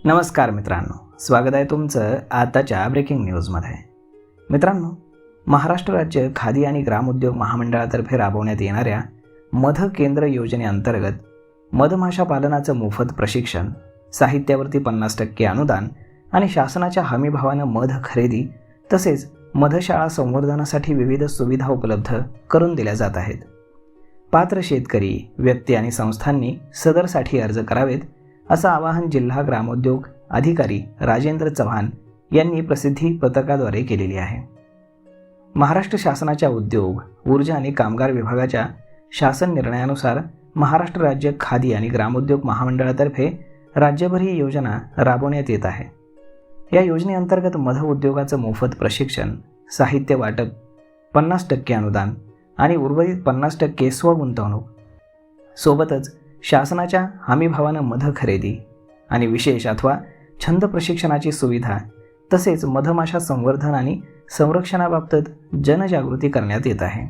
नमस्कार मित्रांनो, स्वागत आहे तुमचं आताच्या ब्रेकिंग न्यूजमध्ये. मित्रांनो, महाराष्ट्र राज्य खादी आणि ग्रामोद्योग महामंडळातर्फे राबवण्यात येणाऱ्या मध केंद्र योजनेअंतर्गत मधमाशा पालनाचं मोफत प्रशिक्षण, साहित्यावरती 50% अनुदान आणि शासनाच्या हमीभावानं मध खरेदी तसेच मधशाळा संवर्धनासाठी विविध सुविधा उपलब्ध करून दिल्या जात आहेत. पात्र शेतकरी, व्यक्ती आणि संस्थांनी सदरसाठी अर्ज करावेत असं आवाहन जिल्हा ग्रामोद्योग अधिकारी राजेंद्र चव्हाण यांनी प्रसिद्धी पत्रकाद्वारे केलेली आहे. महाराष्ट्र शासनाच्या उद्योग, ऊर्जा आणि कामगार विभागाच्या शासन निर्णयानुसार महाराष्ट्र राज्य खादी आणि ग्रामोद्योग महामंडळातर्फे राज्यभर ही योजना राबवण्यात येत आहे. या योजनेअंतर्गत मध उद्योगाचं मोफत प्रशिक्षण, साहित्य वाटप, 50% अनुदान आणि उर्वरित 50% स्वगुंतवणूक सोबतच शासनाच्या हमीभावानं मध खरेदी आणि विशेष अथवा छंद प्रशिक्षणाची सुविधा तसेच मधमाशा संवर्धन आणि संरक्षणाबाबत जनजागृती करण्यात येत आहे.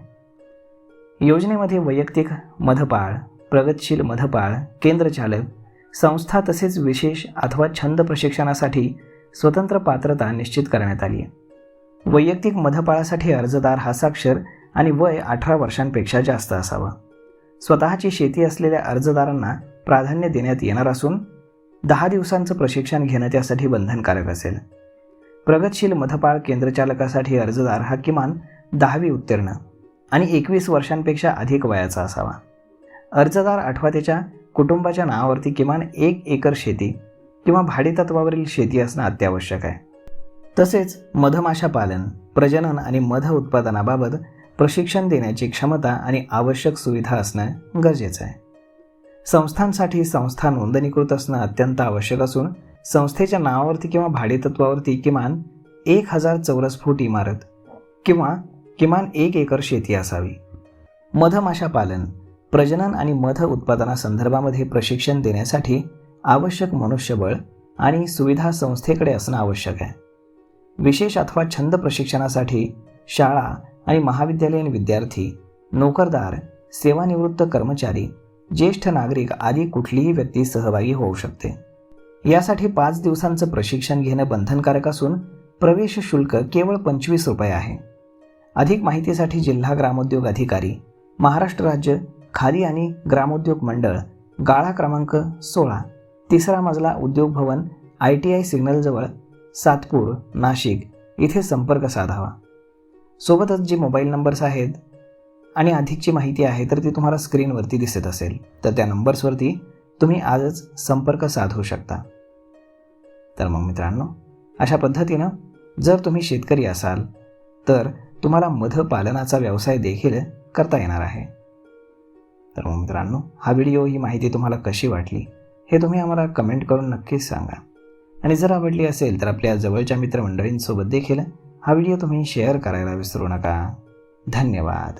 योजनेमध्ये वैयक्तिक मधपाळ, प्रगतशील मधपाळ, केंद्रचालक, संस्था तसेच विशेष अथवा छंद प्रशिक्षणासाठी स्वतंत्र पात्रता निश्चित करण्यात आली आहे. वैयक्तिक मधपाळासाठी अर्जदार हा साक्षर आणि वय 18 वर्षांपेक्षा जास्त असावा. स्वतःची शेती असलेल्या अर्जदारांना प्राधान्य देण्यात येणार असून 10 दिवसांचं प्रशिक्षण घेणं त्यासाठी बंधनकारक असेल. प्रगतशील मधपाळ केंद्रचालकासाठी अर्जदार हा किमान 10वी उत्तीर्ण आणि 21 वर्षांपेक्षा अधिक वयाचा असावा. अर्जदार अथवा त्याच्या कुटुंबाच्या नावावरती किमान 1 एकर शेती किंवा भाडेतत्वावरील शेती असणं अत्यावश्यक आहे. तसेच मधमाशा पालन, प्रजनन आणि मध उत्पादनाबाबत प्रशिक्षण देण्याची क्षमता आणि आवश्यक सुविधा असणं गरजेचं आहे. संस्थांसाठी संस्था नोंदणीकृत असणं अत्यंत आवश्यक असून संस्थेच्या नावावरती किंवा भाडेतत्वावरती किमान 1000 चौरस फूट इमारत किंवा किमान 1 एकर शेती असावी. मधमाशा पालन, प्रजनन आणि मध उत्पादनासंदर्भामध्ये प्रशिक्षण देण्यासाठी आवश्यक मनुष्यबळ आणि सुविधा संस्थेकडे असणं आवश्यक आहे. विशेष अथवा छंद प्रशिक्षणासाठी शाळा आणि महाविद्यालयीन विद्यार्थी, नोकरदार, सेवानिवृत्त कर्मचारी, ज्येष्ठ नागरिक आदी कुठलीही व्यक्ती सहभागी होऊ शकते. यासाठी 5 दिवसांचं प्रशिक्षण घेणं बंधनकारक असून प्रवेश शुल्क केवळ 25 रुपये आहे. अधिक माहितीसाठी जिल्हा ग्रामोद्योग अधिकारी, महाराष्ट्र राज्य खादी आणि ग्रामोद्योग मंडळ, गाळा क्रमांक 16, 3रा मजला, उद्योग भवन, ITI सिग्नलजवळ, सातपूर, नाशिक इथे संपर्क साधावा. सोबतच जे मोबाईल नंबर्स आहेत आणि अधिकची माहिती आहे तर ती तुम्हाला स्क्रीनवरती दिसत असेल तर त्या नंबर्सवरती तुम्ही आजच संपर्क साधू शकता. तर मग मित्रांनो, अशा पद्धतीनं जर तुम्ही शेतकरी असाल तर तुम्हाला मध पालनाचा व्यवसाय देखील करता येणार आहे. तर मग मित्रांनो, हा व्हिडिओ, ही माहिती तुम्हाला कशी वाटली हे तुम्ही आम्हाला कमेंट करून नक्कीच सांगा. आणि जर आवडली असेल तर आपल्या जवळच्या मित्रमंडळींसोबत देखील हा व्हिडिओ तुम्ही शेअर करायला विसरू नका. धन्यवाद.